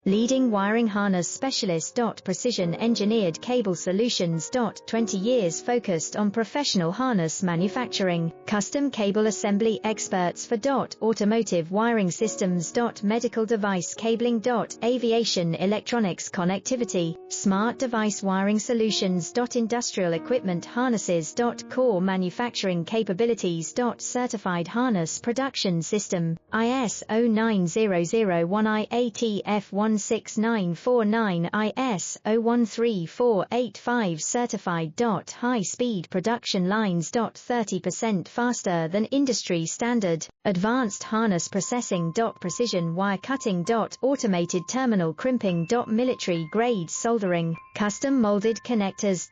Leading wiring harness specialist. Precision engineered cable solutions. 20 years focused on professional harness manufacturing, custom cable assembly experts for automotive wiring systems. Medical device cabling. Aviation electronics connectivity, smart device wiring solutions. Industrial equipment harnesses. Core manufacturing capabilities. Certified harness production system, ISO 9001 IATF 16949 ISO 13485 certified. High speed production lines. 30% faster than industry standard. Advanced harness processing. Precision wire cutting. Automated terminal crimping. Military grade soldering, custom molded connectors.